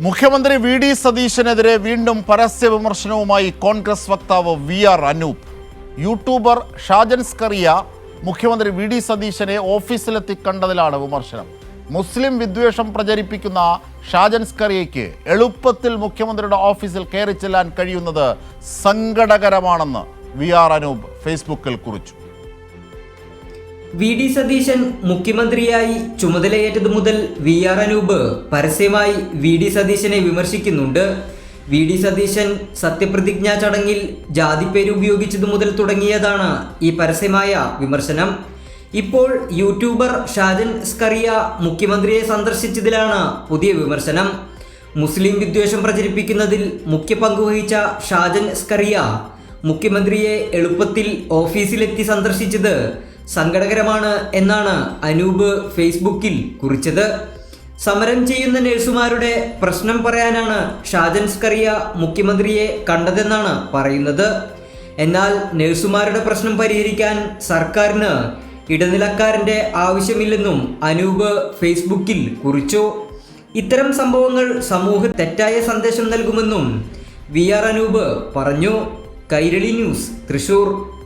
മുഖ്യമന്ത്രി V D സതീശനെതിരെ വീണ്ടും പരസ്യ വിമർശനവുമായി കോൺഗ്രസ് വക്താവ് വി.ആർ. അനൂപ്. യൂട്യൂബർ ഷാജൻ സ്കറിയ മുഖ്യമന്ത്രി വി ഡി സതീശനെ ഓഫീസിലെത്തി കണ്ടതിലാണ് വിമർശനം. മുസ്ലിം വിദ്വേഷം പ്രചരിപ്പിക്കുന്ന ഷാജൻ സ്കറിയയ്ക്ക് എളുപ്പത്തിൽ മുഖ്യമന്ത്രിയുടെ ഓഫീസിൽ കയറി ചെല്ലാൻ കഴിയുന്നത് സങ്കടകരമാണെന്ന് വി.ആർ. അനൂപ് ഫേസ്ബുക്കിൽ കുറിച്ചു. വി ഡി സതീശൻ മുഖ്യമന്ത്രിയായി ചുമതലയേറ്റതു മുതൽ വി.ആർ. അനൂപ് പരസ്യമായി വി ഡി സതീശനെ വിമർശിക്കുന്നുണ്ട്. വി ഡി സതീശൻ സത്യപ്രതിജ്ഞാ ചടങ്ങിൽ ജാതിപ്പേര് ഉപയോഗിച്ചതു മുതൽ തുടങ്ങിയതാണ് ഈ പരസ്യമായ വിമർശനം. ഇപ്പോൾ യൂട്യൂബർ ഷാജൻ സ്കറിയ മുഖ്യമന്ത്രിയെ സന്ദർശിച്ചതിലാണ് പുതിയ വിമർശനം. മുസ്ലിം വിദ്വേഷം പ്രചരിപ്പിക്കുന്നതിൽ മുഖ്യ പങ്കുവഹിച്ച ഷാജൻ സ്കറിയ മുഖ്യമന്ത്രിയെ എളുപ്പത്തിൽ ഓഫീസിലെത്തി സന്ദർശിച്ചത് സങ്കടകരമാണ് എന്നാണ് അനൂപ് ഫേസ്ബുക്കിൽ കുറിച്ചത്. സമരം ചെയ്യുന്ന നഴ്സുമാരുടെ പ്രശ്നം പറയാനാണ് ഷാജൻ സ്കറിയ മുഖ്യമന്ത്രിയെ കണ്ടതെന്നാണ് പറയുന്നത്. എന്നാൽ നഴ്സുമാരുടെ പ്രശ്നം പരിഹരിക്കാൻ സർക്കാരിന് ഇടനിലക്കാരൻ്റെ ആവശ്യമില്ലെന്നും അനൂപ് ഫേസ്ബുക്കിൽ കുറിച്ചു. ഇത്തരം സംഭവങ്ങൾ സമൂഹത്തിന് തെറ്റായ സന്ദേശം നൽകുമെന്നും വി.ആർ. അനൂപ് പറഞ്ഞു. കൈരളി ന്യൂസ്, തൃശൂർ.